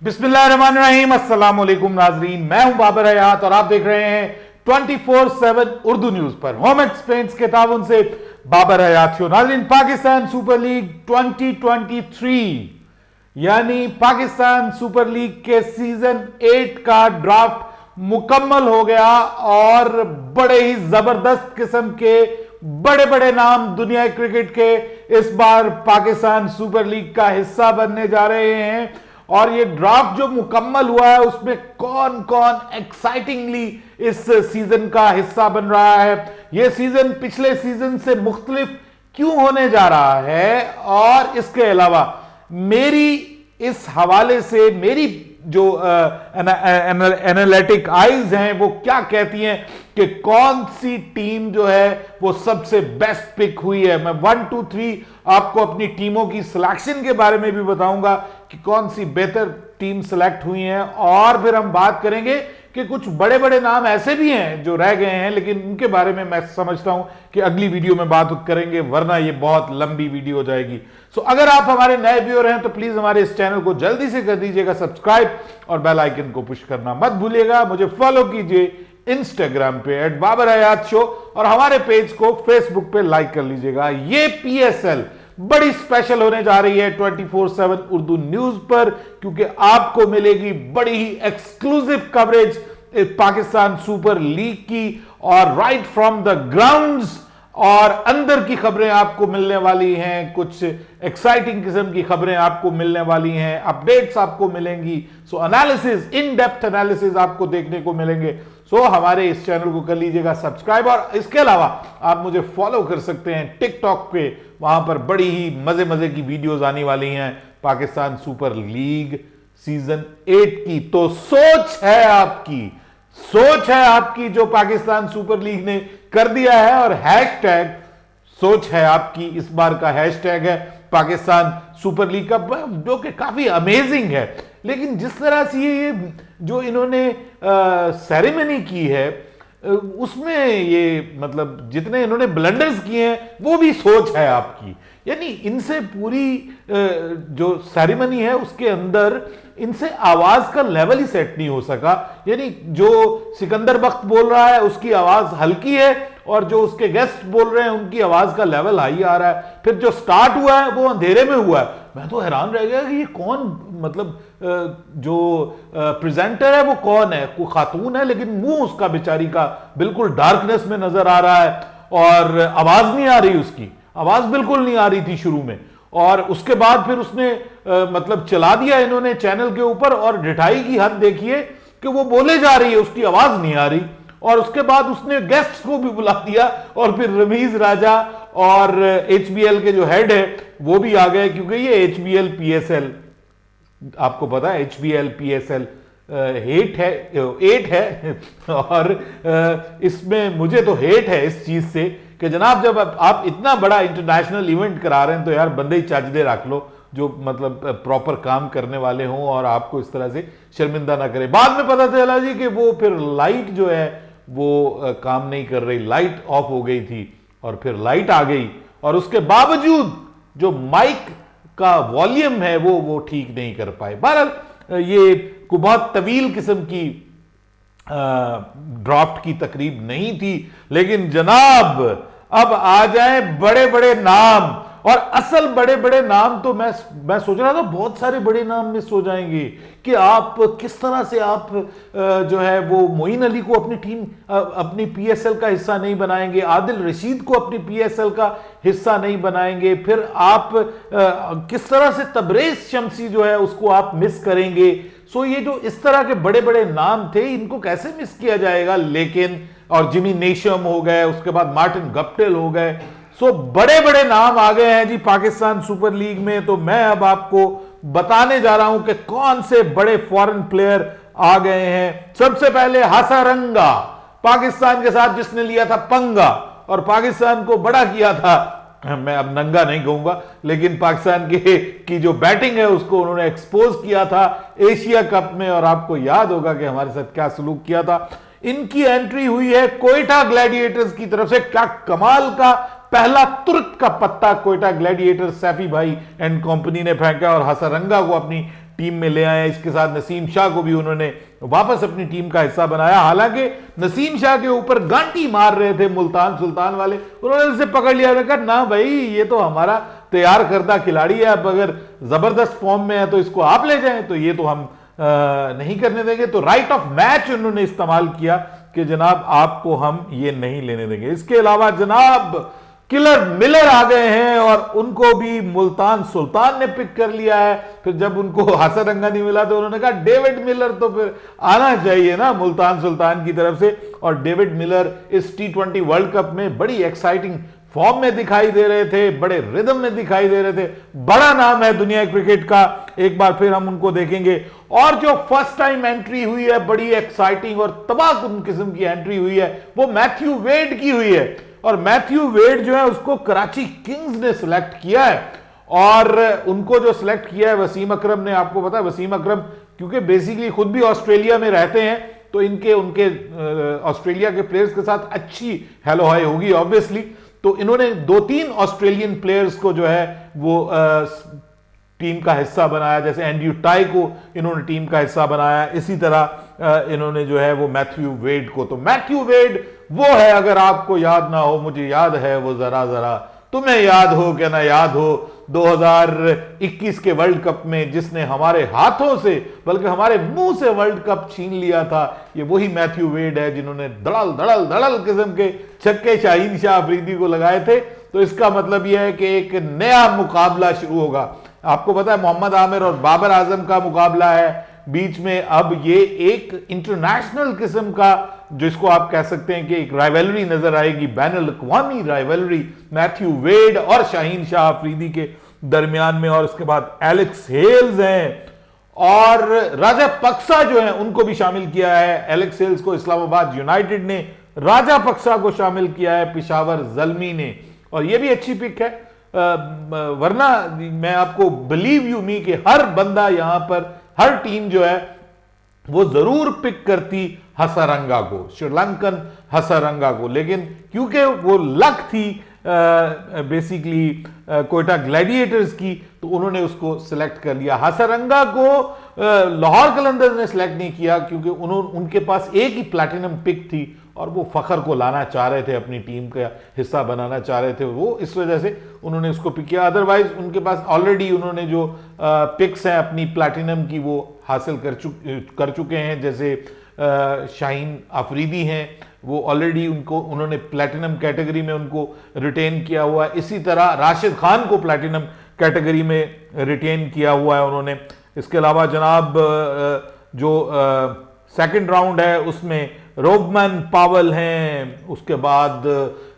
बिस्मिल्लाहिर्रहमानिर्रहीम, अस्सलाम वालेकुम नाजरीन। मैं हूं बाबर हयात और आप देख रहे हैं 24/7 उर्दू न्यूज पर होम एक्सप्लेन्स के ताउन से बाबर हयात। नाजरीन, पाकिस्तान सुपर लीग 2023 यानी पाकिस्तान सुपर लीग के सीजन 8 का ड्राफ्ट मुकम्मल हो गया और बड़े ही जबरदस्त किस्म के बड़े बड़े नाम दुनिया क्रिकेट के इस बार पाकिस्तान सुपर लीग का हिस्सा बनने जा रहे हैं। और ये ड्राफ्ट जो मुकम्मल हुआ है उसमें कौन कौन एक्साइटिंगली इस सीजन का हिस्सा बन रहा है, ये सीजन पिछले सीजन से मुख्तलिफ क्यों होने जा रहा है, और इसके अलावा मेरी इस हवाले से मेरी जो एनालिटिक आईज हैं वो क्या कहती हैं कि कौन सी टीम जो है वो सबसे बेस्ट पिक हुई है। मैं 1, 2, 3 आपको अपनी टीमों की सिलेक्शन के बारे में भी बताऊंगा कि कौन सी बेहतर टीम सिलेक्ट हुई हैं, और फिर हम बात करेंगे कि कुछ बड़े बड़े नाम ऐसे भी हैं जो रह गए हैं, लेकिन उनके बारे में मैं समझता हूं कि अगली वीडियो में बात करेंगे, वरना ये बहुत लंबी वीडियो हो जाएगी। सो अगर आप हमारे नए व्यूअर हैं तो प्लीज हमारे इस चैनल को जल्दी से कर दीजिएगा सब्सक्राइब और बेल आइकन को पुश करना मत भूलिएगा। मुझे फॉलो कीजिए इंस्टाग्राम पे @बाबरहयात शो और हमारे पेज को फेसबुक पे लाइक कर लीजिएगा। ये PSL बड़ी स्पेशल होने जा रही है 24/7 उर्दू न्यूज पर, क्योंकि आपको मिलेगी बड़ी ही exclusive coverage Pakistan super league की, और राइट फ्रॉम द ग्राउंड्स और अंदर की खबरें आपको मिलने वाली हैं, कुछ एक्साइटिंग किस्म की खबरें आपको मिलने वाली हैं, अपडेट्स आपको मिलेंगी। सो एनालिसिस, इन डेप्थ एनालिसिस आपको देखने को मिलेंगे। सो हमारे इस चैनल को कर लीजिएगा सब्सक्राइब, और इसके अलावा आप मुझे फॉलो कर सकते हैं टिकटॉक पे, वहां पर बड़ी ही मजे मजे की वीडियोस आने वाली हैं पाकिस्तान सुपर लीग सीजन 8 की। तो सोच है आपकी जो पाकिस्तान सुपर लीग ने कर दिया है, और हैशटैग सोच है आपकी इस बार का हैशटैग है पाकिस्तान सुपर लीग का, जो कि काफी अमेजिंग है। लेकिन जिस तरह से ये जो इन्होंने सेरेमनी की है उसमें ये मतलब जितने इन्होंने ब्लंडर्स किए हैं वो भी सोच है आपकी। यानी इनसे पूरी जो सेरेमनी है उसके अंदर इनसे आवाज का लेवल ही सेट नहीं हो सका। यानी जो सिकंदर बख्त बोल रहा है उसकी आवाज हल्की है, और जो उसके गेस्ट बोल रहे हैं उनकी आवाज का लेवल हाई आ रहा है। फिर जो स्टार्ट हुआ है वो अंधेरे में हुआ है। मैं तो हैरान रह गया कि ये कौन, मतलब जो प्रेजेंटर है वो कौन है, कोई खातून है, लेकिन मुंह उसका बेचारी का बिल्कुल डार्कनेस में नजर आ रहा है, और आवाज नहीं आ रही, उसकी आवाज बिल्कुल नहीं आ रही थी शुरू में। और उसके बाद फिर उसने मतलब चला दिया इन्होंने चैनल के ऊपर, और ढिठाई की हद देखिए कि वो बोले जा रही है, उसकी आवाज नहीं आ रही। और उसके बाद उसने गेस्ट को भी बुला दिया, और फिर रमीज राजा और HBL के जो हेड है वो भी आ गए, क्योंकि ये HBL PSL आपको पता है, HBL PSL 8 है और इसमें मुझे तो हेट है इस चीज से कि जनाब जब आप इतना बड़ा इंटरनेशनल इवेंट करा रहे हैं तो यार बंदे ही चाचदे रख लो, जो मतलब प्रॉपर काम करने वाले हों, और आपको इस तरह से शर्मिंदा ना करें। बाद में पता चला जी कि वो फिर लाइट जो है वो काम नहीं कर रही, लाइट ऑफ हो गई थी, और फिर लाइट आ गई, और उसके बावजूद जो माइक का वॉल्यूम है वो ठीक नहीं कर पाए। बहरहाल ये कोई बहुत तवील किस्म की ड्राफ्ट की तकरीब नहीं थी, लेकिन जनाब अब आ जाए बड़े बड़े नाम, और असल बड़े बड़े नाम तो मैं सोच रहा था बहुत सारे बड़े नाम मिस हो जाएंगे कि आप किस तरह से आप जो है वो मोइन अली को अपनी टीम अपनी PSL का हिस्सा नहीं बनाएंगे, आदिल रशीद को अपनी PSL का हिस्सा नहीं बनाएंगे, फिर आप किस तरह से तबरेज शमसी जो है उसको आप मिस करेंगे। सो ये जो इस तरह के बड़े बड़े नाम थे इनको कैसे मिस किया जाएगा। लेकिन और जिमी नेशम हो गए, उसके बाद मार्टिन गप्टिल हो गए, सो बड़े बड़े नाम आ गए हैं जी पाकिस्तान सुपर लीग में। तो मैं अब आपको बताने जा रहा हूं कि कौन से बड़े फॉरेन प्लेयर आ गए हैं। सबसे पहले हसारंगा, पाकिस्तान के साथ जिसने लिया था पंगा और पाकिस्तान को बड़ा किया था, मैं अब नंगा नहीं कहूंगा, लेकिन पाकिस्तान की जो बैटिंग है उसको उन्होंने एक्सपोज किया था एशिया कप में, और आपको याद होगा कि हमारे साथ क्या सलूक किया था। इनकी एंट्री हुई है कोयटा ग्लैडिएटर्स की तरफ से। क्या कमाल का पहला तुर्क का पत्ता कोयटा ग्लैडिएटर्स सैफी भाई एंड कंपनी ने फेंका और हसरंगा को अपनी टीम में ले आए। इसके साथ नसीम शाह को भी उन्होंने वापस अपनी टीम का हिस्सा बनाया। हालांकि नसीम शाह के ऊपर गांटी मार रहे थे मुल्तान सुल्तान वाले, उन्होंने उसे पकड़ लिया, कहा ना भाई ये तो हमारा तैयार करदा खिलाड़ी है, अब अगर जबरदस्त फॉर्म में है तो इसको आप ले जाएं, तो ये तो हम नहीं करने देंगे। तो राइट ऑफ मैच उन्होंने इस्तेमाल किया कि जनाब आपको हम ये नहीं लेने देंगे। इसके अलावा जनाब किलर मिलर आ गए हैं और उनको भी मुल्तान सुल्तान ने पिक कर लिया है। फिर जब उनको हसरंगा नहीं मिला तो उन्होंने कहा डेविड मिलर तो फिर आना चाहिए ना मुल्तान सुल्तान की तरफ से। और डेविड मिलर इस T20 वर्ल्ड कप में बड़ी एक्साइटिंग फॉर्म में दिखाई दे रहे थे, बड़े रिदम में दिखाई दे रहे थे। बड़ा नाम है दुनिया क्रिकेट का, एक बार फिर हम उनको देखेंगे। और जो फर्स्ट टाइम एंट्री हुई है, बड़ी एक्साइटिंग और तबाहकुन किस्म की एंट्री हुई है, वो मैथ्यू वेड की हुई है। और मैथ्यू वेड जो है उसको कराची किंग्स ने सिलेक्ट किया है। और उनको जो सिलेक्ट किया है वसीम अकरम ने, आपको पता है वसीम अकरम क्योंकि बेसिकली खुद भी ऑस्ट्रेलिया में रहते हैं, तो उनके ऑस्ट्रेलिया के प्लेयर्स के साथ अच्छी हेलो हाय होगी ऑब्वियसली। तो इन्होंने 2-3 ऑस्ट्रेलियन प्लेयर्स को जो है वो टीम का हिस्सा बनाया, जैसे एंड्रयू टाई को इन्होंने टीम का हिस्सा बनाया, इसी तरह इन्होंने जो है वो मैथ्यू वेड को। तो मैथ्यू वेड वो है, अगर आपको याद ना हो, मुझे याद है, वो जरा जरा तुम्हें याद हो क्या ना याद हो, 2021 के वर्ल्ड कप में जिसने हमारे हाथों से बल्कि हमारे मुंह से वर्ल्ड कप छीन लिया था, ये वही मैथ्यू वेड है जिन्होंने धड़ल धड़ल धड़ल किस्म के छक्के शाहीन शाह अफरीदी को लगाए थे। तो इसका मतलब यह है कि एक नया मुकाबला शुरू होगा। आपको पता है मोहम्मद आमिर और बाबर आजम का मुकाबला है बीच में। अब ये एक इंटरनेशनल किस्म का, जिसको आप कह सकते हैं कि एक राइवलरी नजर आएगी, बैनुल अक़वामी राइवलरी मैथ्यू वेड और शाहीन शाह अफरीदी के दरमियान में। और उसके बाद एलेक्स हेल्स हैं और राजा पक्सा जो है उनको भी शामिल किया है। एलेक्स हेल्स को इस्लामाबाद यूनाइटेड ने, राजा पक्सा को शामिल किया है पिशावर ज़ल्मी ने। और ये भी अच्छी पिक है, वरना मैं आपको बिलीव यू मी कि हर बंदा यहां पर, हर टीम जो है वो जरूर पिक करती हसरंगा को, श्रीलंकन हसरंगा को, लेकिन क्योंकि वो लक थी बेसिकली कोयटा ग्लैडिएटर्स की, तो उन्होंने उसको सिलेक्ट कर लिया। हसरंगा को लाहौर कलंदर्स ने सिलेक्ट नहीं किया क्योंकि उनके पास एक ही प्लैटिनम पिक थी और वो फखर को लाना चाह रहे थे, अपनी टीम का हिस्सा बनाना चाह रहे थे, वो इस वजह से उन्होंने उसको पिक किया। अदरवाइज उनके पास ऑलरेडी उन्होंने जो पिक्स हैं अपनी प्लैटिनम की वो हासिल कर चुके हैं। जैसे शाहीन अफरीदी हैं, वो ऑलरेडी उन्होंने प्लैटिनम कैटेगरी में उनको रिटेन किया हुआ है। इसी तरह राशिद खान को प्लैटिनम कैटेगरी में रिटेन किया हुआ है उन्होंने। इसके अलावा जनाब जो सेकंड राउंड है उसमें रोबमन पावल हैं, उसके बाद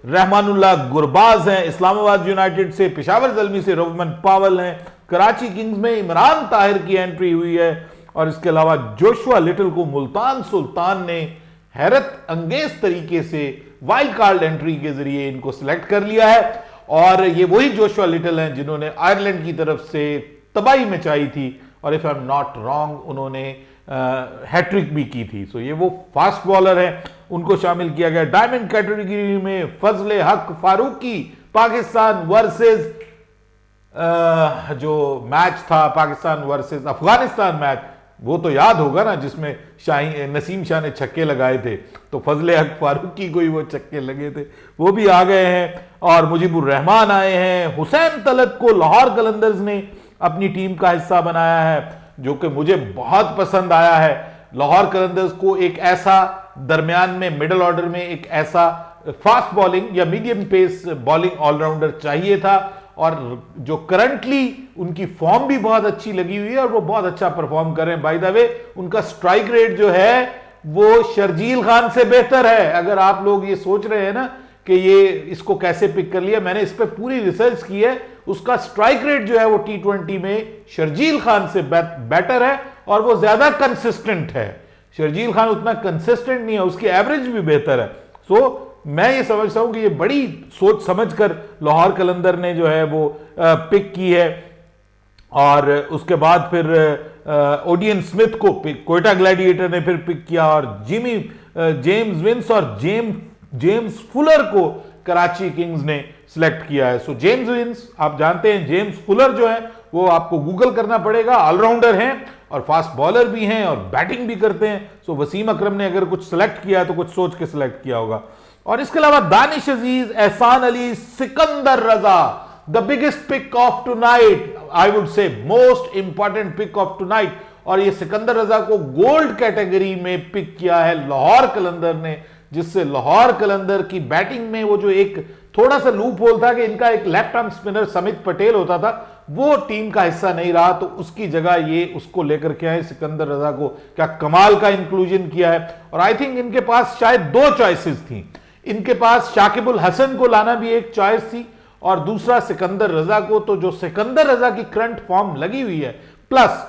रहमानुल्लाह गुरबाज हैं इस्लामाबाद यूनाइटेड से, पिशावर ज़ल्मी से रोबमन पावल हैं, कराची किंग्स में इमरान ताहिर की एंट्री हुई है। और इसके अलावा जोशुआ लिटिल को मुल्तान सुल्तान ने हैरत अंगेज तरीके से वाइल्ड कार्ड एंट्री के जरिए इनको सिलेक्ट कर लिया है। और ये वही जोशुआ लिटिल हैं जिन्होंने आयरलैंड की तरफ से तबाही मचाई थी और if I am not wrong उन्होंने हैट्रिक भी की थी। सो ये वो फास्ट बॉलर हैं, उनको शामिल किया गया। डायमंड कैटेगरी में फजले हक फारूकी, पाकिस्तान वर्सेस जो मैच था पाकिस्तान वर्सेस अफगानिस्तान मैच, वो तो याद होगा ना, जिसमें नसीम शाह ने छक्के लगाए थे, तो फजले हक फारूकी को ही वो छक्के लगे थे, वो भी आ गए हैं। और मुजीबुर रहमान आए हैं। हुसैन तलत को लाहौर कलंदर्स ने अपनी टीम का हिस्सा बनाया है, जो कि मुझे बहुत पसंद आया है। लाहौर कलंदर्स को एक ऐसा दरमियान में मिडिल ऑर्डर में एक ऐसा फास्ट बॉलिंग या मीडियम पेस बॉलिंग ऑलराउंडर चाहिए था, और जो करंटली उनकी फॉर्म भी बहुत अच्छी लगी हुई है और वो बहुत अच्छा परफॉर्म कर रहे हैं। बाय द वे उनका स्ट्राइक रेट जो है वो शर्जील खान से बेहतर है। अगर आप लोग ये सोच रहे हैं ना कि ये इसको कैसे पिक कर लिया, मैंने इस पर पूरी रिसर्च की है। उसका स्ट्राइक रेट जो है वो T20 में शर्जील खान से बेटर है और वो ज्यादा कंसिस्टेंट है। शर्जील खान उतना कंसिस्टेंट नहीं है, उसकी एवरेज भी बेहतर है। सो मैं ये समझता हूं कि ये बड़ी सोच समझकर लाहौर कलंदर ने जो है वो पिक की है। और उसके बाद फिर ओडियन स्मिथ को कोयटा ग्लैडिएटर ने फिर पिक किया, और जेम्स विंस और जेम्स फुलर को कराची किंग्स ने सिलेक्ट किया है। सो जेम्स विंस, आप जानते हैं जेम्स फुलर जो है वो आपको गूगल करना पड़ेगा। ऑलराउंडर हैं और फास्ट बॉलर भी हैं और बैटिंग भी करते हैं। सो वसीम अकरम ने अगर कुछ सिलेक्ट किया तो कुछ सोच के सिलेक्ट किया होगा। और इसके अलावा Danish Aziz, Ehsan Ali, Sikandar Raza, the biggest pick of tonight, I would say most important pick of tonight. और ये सिकंदर रजा को गोल्ड कैटेगरी में पिक किया है लाहौर कलंदर ने, जिससे लाहौर कलंदर की बैटिंग में वो जो एक थोड़ा सा लूप होल था कि इनका एक लेफ्ट आर्म स्पिनर समित पटेल होता था, वो टीम का हिस्सा नहीं रहा, तो उसकी जगह ये उसको लेकर के आए। सिकंदर रजा को क्या कमाल का इंक्लूजन किया है। और आई थिंक इनके पास शायद दो चॉइसेस थी। इनके पास शाकिबुल हसन को लाना भी एक चॉइस थी और दूसरा सिकंदर रजा को। तो जो सिकंदर रजा की करंट फॉर्म लगी हुई है, प्लस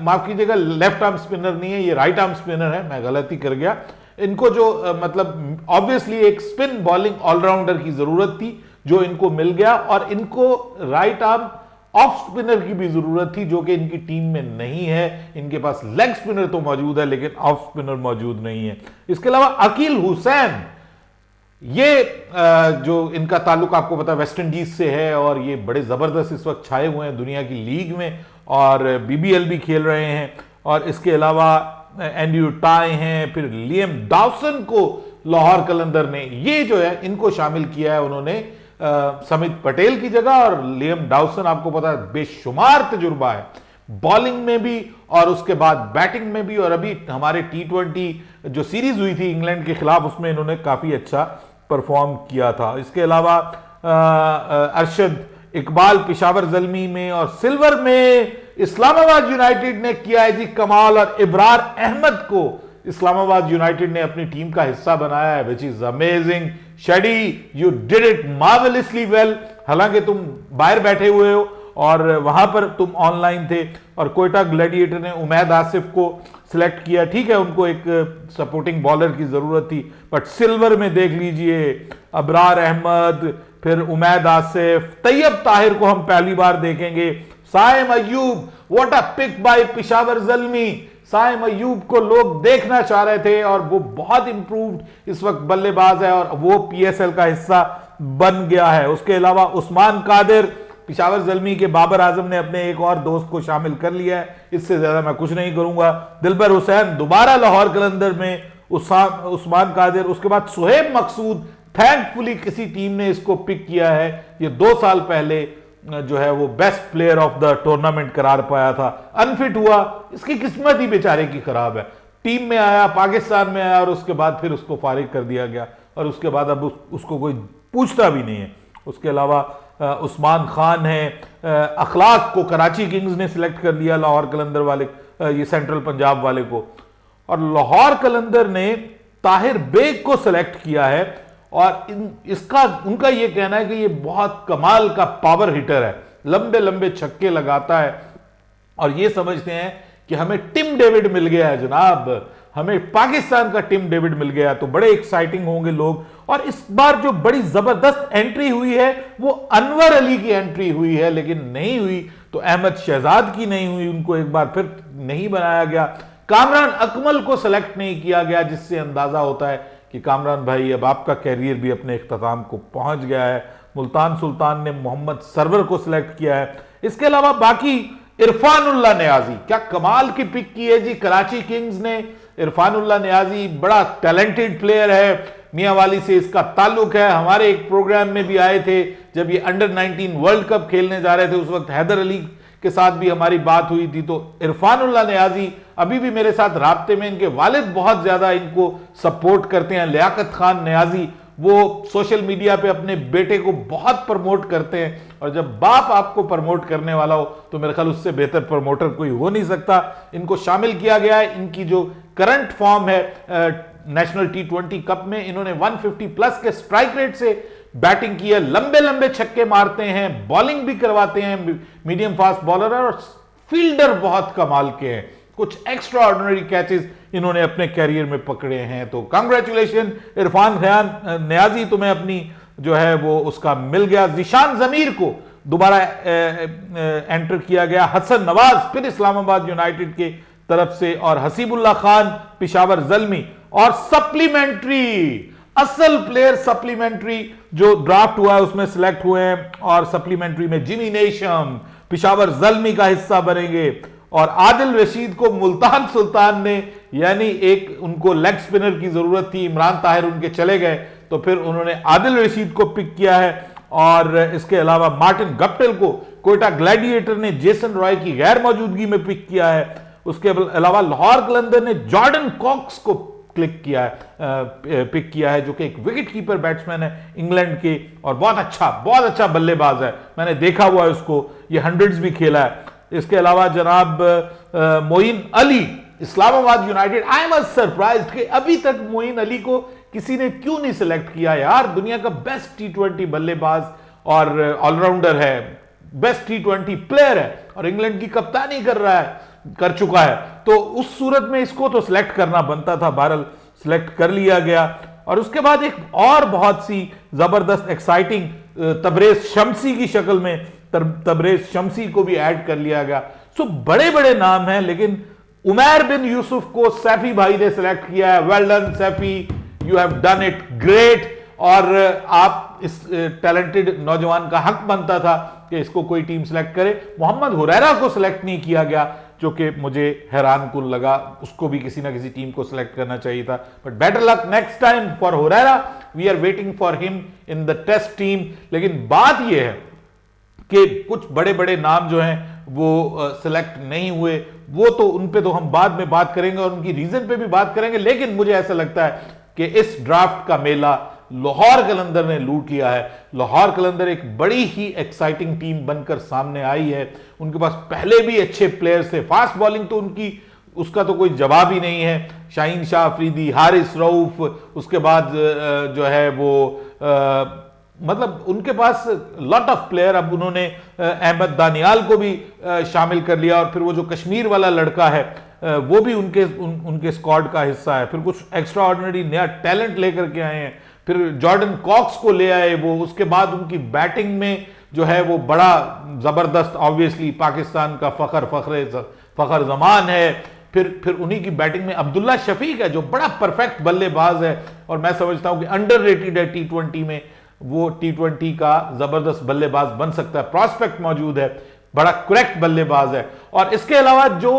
माफ कीजिएगा लेफ्ट आर्म स्पिनर नहीं है, ये राइट आर्म स्पिनर है, मैं गलती कर गया। इनको जो मतलब ऑब्वियसली एक स्पिन बॉलिंग ऑलराउंडर की जरूरत थी जो इनको मिल गया, और इनको राइट आर्म ऑफ स्पिनर की भी जरूरत थी जो कि इनकी टीम में नहीं है। इनके पास लेग स्पिनर तो मौजूद है लेकिन ऑफ स्पिनर मौजूद नहीं है। इसके अलावा अकील हुसैन, ये जो इनका ताल्लुक आपको पता है वेस्ट इंडीज से है और ये बड़े जबरदस्त इस वक्त छाए हुए हैं दुनिया की लीग में और बीबीएल भी खेल रहे हैं। और इसके अलावा एंड्रयू टाई हैं, फिर लियम डाउसन को लाहौर कलंदर ने ये जो है इनको शामिल किया है उन्होंने समित पटेल की जगह। और लियम डाउसन आपको पता है बेशुमार तजुर्बा है बॉलिंग में भी और उसके बाद बैटिंग में भी। और अभी हमारे T20 जो सीरीज हुई थी इंग्लैंड के खिलाफ उसमें इन्होंने काफी अच्छा परफॉर्म किया था। इसके अलावा अरशद इकबाल पिशावर जल्मी में, और सिल्वर में इस्लामाबाद यूनाइटेड ने किया है जी कमाल, और इब्रार अहमद को इस्लामाबाद यूनाइटेड ने अपनी टीम का हिस्सा बनाया है, which is amazing. Shady, you did it marvellously well. हालांकि तुम बाहर बैठे हुए हो और वहां पर तुम ऑनलाइन थे, और कोयटा ग्लैडिएटर ने उमैद आसिफ को सिलेक्ट किया। ठीक है, उनको एक सपोर्टिंग बॉलर की जरूरत थी, बट सिल्वर में देख लीजिए अबरार अहमद, फिर उमैद आसिफ, तैयब ताहिर को हम पहली बार देखेंगे, Saim Ayub, what a pick by Peshawar Zalmi. Saim Ayub को लोग देखना चाह रहे थे और वो बहुत इंप्रूव्ड इस वक्त बल्लेबाज है और वो पीएसएल का हिस्सा बन गया है। उसके अलावा उस्मान कादिर, पिशावर जल्मी के बाबर आजम ने अपने एक और दोस्त को शामिल कर लिया है, इससे ज्यादा मैं कुछ नहीं करूंगा। दिलबर हुसैन दोबारा लाहौर कलंदर में, उस्मान कादिर, उसके बाद सुहेब मकसूद, थैंकफुली किसी टीम ने इसको पिक किया है। ये 2 साल पहले जो है वो best player of the tournament करार पाया था, अनफिट हुआ, इसकी किस्मत ही बेचारे की खराब है। टीम में आया, पाकिस्तान में आया और उसके बाद फिर उसको फारिग कर दिया गया और उसके बाद अब उसको कोई पूछता भी नहीं है। उसके अलावा उस्मान खान है, अखलाक को कराची किंग्स ने सिलेक्ट कर लिया, लाहौर कलंदर वाले, ये सेंट्रल पंजाब वाले को, और लाहौर कलंदर ने ताहिर बेग को सिलेक्ट किया है। और इसका उनका यह कहना है कि ये बहुत कमाल का पावर हिटर है, लंबे लंबे छक्के लगाता है, और ये समझते हैं कि हमें टिम डेविड मिल गया है जनाब, हमें पाकिस्तान का टिम डेविड मिल गया, तो बड़े एक्साइटिंग होंगे लोग। और इस बार जो बड़ी जबरदस्त एंट्री हुई है वो अनवर अली की एंट्री हुई है, लेकिन नहीं हुई तो अहमद शहजाद की नहीं हुई, उनको एक बार फिर नहीं बनाया गया। कामरान अकमल को सिलेक्ट नहीं किया गया, जिससे अंदाजा होता है कि कामरान भाई अब आपका कैरियर भी अपने इख्तिताम को पहुंच गया है। मुल्तान सुल्तान ने मोहम्मद सरवर को सिलेक्ट किया है। इसके अलावा बाकी इरफानुल्लाह नियाजी, क्या कमाल की पिक की है जी कराची किंग्स ने। इरफानुल्लाह नियाजी बड़ा टैलेंटेड प्लेयर है, मियां वाली से इसका ताल्लुक है, हमारे एक प्रोग्राम में भी आए थे जब ये अंडर 19 वर्ल्ड कप खेलने जा रहे थे, उस वक्त हैदर अली के साथ भी हमारी बात हुई थी। तो इरफानुल्लाह नियाजी अभी भी मेरे साथ राब्ते में, इनके वालिद बहुत ज्यादा इनको सपोर्ट करते हैं। लियाकत खान नियाजी वो सोशल मीडिया पे अपने बेटे को बहुत प्रमोट करते हैं, और जब बाप आपको प्रमोट करने वाला हो तो मेरे ख्याल उससे बेहतर प्रमोटर कोई हो नहीं सकता। इनको शामिल किया गया है। इनकी जो करंट फॉर्म है नेशनल T20 कप में, इन्होंने 150 प्लस के स्ट्राइक रेट से बैटिंग की है, लंबे लंबे छक्के मारते हैं, बॉलिंग भी करवाते हैं, मीडियम फास्ट बॉलर है, और फील्डर बहुत कमाल के हैं। कुछ एक्स्ट्रा ऑर्डिनरी कैचेस इन्होंने अपने कैरियर में पकड़े हैं। तो कांग्रेचुलेशन इरफान खान नियाजी, तुम्हें अपनी जो है वो उसका मिल गया। जिशान जमीर को दोबारा एंटर किया गया, हसन नवाज फिर इस्लामाबाद यूनाइटेड के तरफ से, और हसीबुल्लाह खान पिशावर जल्मी, और सप्लीमेंट्री असल प्लेयर सप्लीमेंट्री जो ड्राफ्ट हुआ है उसमें सिलेक्ट हुए हैं, और सप्लीमेंट्री में जिमी नेशम, पिशावर ज़ल्मी का हिस्सा बनेंगे। और आदिल रशीद को मुल्तान सुल्तान ने, यानी एक उनको लेग स्पिनर की जरूरत थी, इमरान ताहिर उनके चले गए तो फिर उन्होंने आदिल रशीद को पिक किया है। और इसके अलावा मार्टिन गप्टिल को कोयटा ग्लैडिएटर ने जेसन रॉय की गैर मौजूदगी में पिक किया है। उसके अलावा लाहौर कलंदर ने जॉर्डन कॉक्स को पिक किया है, जो कि एक विकेट कीपर बैट्समैन है इंग्लैंड के और बहुत अच्छा बल्लेबाज है, मैंने देखा हुआ है उसको, ये हंड्रेड्स भी खेला है। इसके अलावा जनाब Moin Ali, Islamabad United. I am surprised कि अभी तक मोइन अली को किसी ने क्यों नहीं सिलेक्ट किया यार। दुनिया का बेस्ट टी20 बल्लेबाज और ऑलराउंडर है, बेस्ट टी20 प्लेयर है और इंग्लैंड की कप्तानी कर चुका है, तो उस सूरत में इसको तो सिलेक्ट करना बनता था, बहरहाल सिलेक्ट कर लिया गया। और उसके बाद एक और बहुत सी जबरदस्त एक्साइटिंग तबरेज शम्सी की शक्ल में तबरेज शम्सी को भी ऐड कर लिया गया। सो बड़े बड़े नाम हैं, लेकिन उमैर बिन यूसुफ को सैफी भाई ने सिलेक्ट किया है। Well done Saifi, you have done it great. और आप इस टैलेंटेड नौजवान का हक बनता था कि इसको कोई टीम सिलेक्ट करे। मोहम्मद हुरैरा को सिलेक्ट नहीं किया गया, जो कि मुझे हैरान कुन लगा, उसको भी किसी ना किसी टीम को सिलेक्ट करना चाहिए था। But better luck next time for Huraira, we are waiting for him in the Test team. लेकिन बात यह है कि कुछ बड़े बड़े नाम जो हैं वो सिलेक्ट नहीं हुए, वो तो उन पे तो हम बाद में बात करेंगे और उनकी रीजन पे भी बात करेंगे। लेकिन मुझे ऐसा लगता है कि इस ड्राफ्ट का मेला लाहौर कलंदर ने लूट लिया है। लाहौर कलंदर एक बड़ी ही एक्साइटिंग टीम बनकर सामने आई है। उनके पास पहले भी अच्छे प्लेयर्स थे, फास्ट बॉलिंग तो उनकी, उसका तो कोई जवाब ही नहीं है। शाहीन शाह अफरीदी, हारिस रऊफ, उसके बाद जो है वो मतलब उनके पास लॉट ऑफ प्लेयर। अब उन्होंने अहमद दानियाल को भी शामिल कर लिया और फिर वो जो कश्मीर वाला लड़का है वो भी उनके स्क्वाड का हिस्सा है। फिर कुछ एक्स्ट्रा ऑर्डिनरी नया टैलेंट लेकर के आए हैं, फिर जॉर्डन कॉक्स को ले आए वो। उसके बाद उनकी बैटिंग में जो है वो बड़ा जबरदस्त, ऑब्वियसली पाकिस्तान का फखर जमान है। फिर उन्हीं की बैटिंग में अब्दुल्ला शफीक है जो बड़ा परफेक्ट बल्लेबाज है और मैं समझता हूं कि अंडररेटेड है टी20 में। वो टी20 का जबरदस्त बल्लेबाज बन सकता है, प्रॉस्पेक्ट मौजूद है, बड़ा करेक्ट बल्लेबाज है। और इसके अलावा जो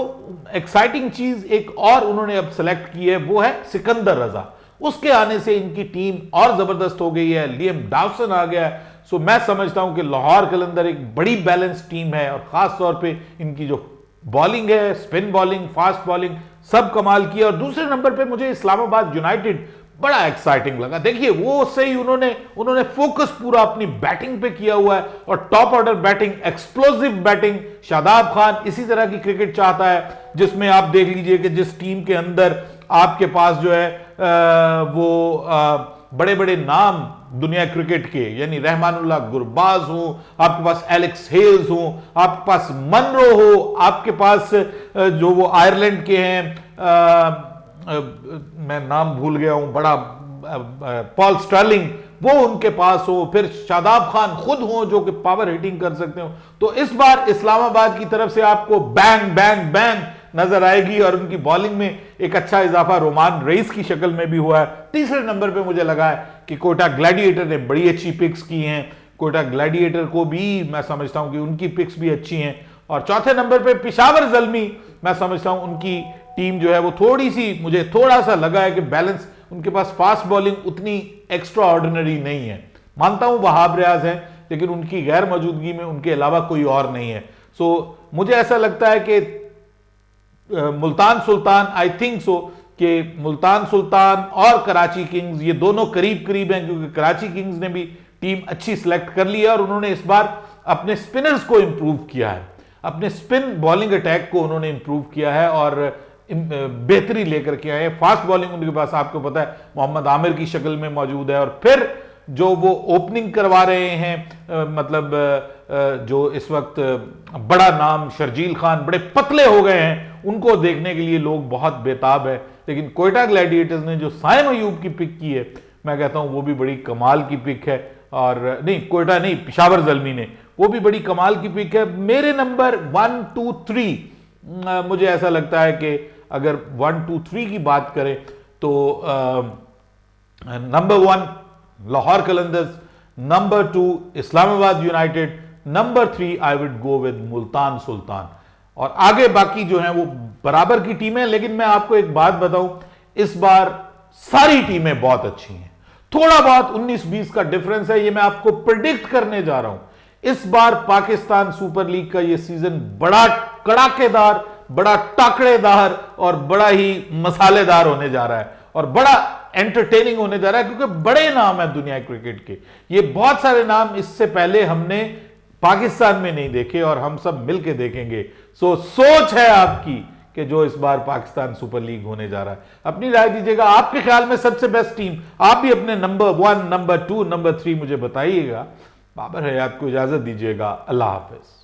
एक्साइटिंग चीज एक और उन्होंने अब सेलेक्ट की है वो है सिकंदर रजा। उसके आने से इनकी टीम और जबरदस्त हो गई है, लियम डावसन आ गया है। सो मैं समझता हूं कि लाहौर कलंदर एक बड़ी बैलेंस टीम है और खास तौर पे इनकी जो बॉलिंग है, स्पिन बॉलिंग, फास्ट बॉलिंग, सब कमाल की है। और दूसरे नंबर पे मुझे इस्लामाबाद यूनाइटेड बड़ा एक्साइटिंग लगा। देखिए वो सही, उन्होंने फोकस पूरा अपनी बैटिंग पे किया हुआ है और top order batting, explosive batting. Shadab Khan इसी तरह की क्रिकेट चाहता है जिसमें आप देख लीजिए कि जिस टीम के अंदर आपके पास जो है वो बड़े बड़े नाम दुनिया क्रिकेट के, यानी रहमानुल्लाह गुरबाज हो, आपके पास एलेक्स हेल्स हो, आपके पास मनरो हो, आपके पास जो वो आयरलैंड के हैं, मैं नाम भूल गया हूं, बड़ा पॉल स्टर्लिंग, वो उनके पास हो, फिर शादाब खान खुद हो जो कि पावर हिटिंग कर सकते हो। तो इस बार इस्लामाबाद की तरफ से आपको बैंग बैंग बैंग नजर आएगी और उनकी बॉलिंग में एक अच्छा इजाफा रोमान रईस की शक्ल में भी हुआ है। तीसरे नंबर पे मुझे लगा है कि कोयटा ग्लैडिएटर ने बड़ी अच्छी पिक्स की हैं। कोयटा ग्लैडिएटर को भी मैं समझता हूं कि उनकी पिक्स भी अच्छी हैं। और चौथे नंबर पे पिशावर ज़ल्मी, मैं समझता हूं उनकी टीम जो है वो थोड़ी सी, मुझे थोड़ा सा लगा है कि बैलेंस, उनके पास फास्ट बॉलिंग उतनी एक्स्ट्रा ऑर्डिनरी नहीं है। मानता हूं वहाब रियाज है, लेकिन उनकी गैर मौजूदगी में उनके अलावा कोई और नहीं है। सो मुझे ऐसा लगता है कि Multan Sultan, I think so कि मुल्तान सुल्तान और कराची किंग्स ये दोनों करीब करीब हैं, क्योंकि कराची किंग्स ने भी टीम अच्छी सिलेक्ट कर ली है और उन्होंने इस बार अपने स्पिनर्स को इंप्रूव किया है, अपने स्पिन बॉलिंग अटैक को उन्होंने इंप्रूव किया है और बेहतरी लेकर के आए हैं। फास्ट बॉलिंग उनके पास आपको पता है मोहम्मद आमिर की शक्ल में मौजूद है। और फिर जो वो ओपनिंग करवा रहे हैं, मतलब जो इस वक्त बड़ा नाम शर्जील खान, बड़े पतले हो गए हैं, उनको देखने के लिए लोग बहुत बेताब है। लेकिन कोयटा ग्लैडिएटर्स ने जो साइम अयूब की पिक की है, मैं कहता हूं वो भी बड़ी कमाल की पिक है। और नहीं, कोयटा नहीं, पिशावर ज़ल्मी ने, वो भी बड़ी कमाल की पिक है। मेरे नंबर 1, 2, 3 मुझे ऐसा लगता है कि अगर 1, 2, 3 की बात करें तो number 1 Lahore Qalandars, number 2 Islamabad united, number 3 I would go with Multan Sultan. और आगे बाकी जो है वो बराबर की टीमें, लेकिन मैं आपको एक बात बताऊं, इस बार सारी टीमें बहुत अच्छी हैं। थोड़ा बहुत 19-20 का डिफरेंस है, ये मैं आपको प्रिडिक्ट करने जा रहा हूं। इस बार पाकिस्तान सुपर लीग का ये सीजन बड़ा कड़ाकेदार, बड़ा ताकड़ेदार और बड़ा ही मसालेदार होने जा रहा है और बड़ा एंटरटेनिंग होने जा रहा है, क्योंकि बड़े नाम है दुनिया क्रिकेट के। ये बहुत सारे नाम इससे पहले हमने पाकिस्तान में नहीं देखे और हम सब मिलके देखेंगे। सोच है आपकी कि जो इस बार पाकिस्तान सुपर लीग होने जा रहा है। अपनी राय दीजिएगा, आपके ख्याल में सबसे बेस्ट टीम, आप भी अपने नंबर 1, नंबर 2, नंबर 3 मुझे बताइएगा। बाबर हयात को इजाजत दीजिएगा। अल्लाह हाफिज।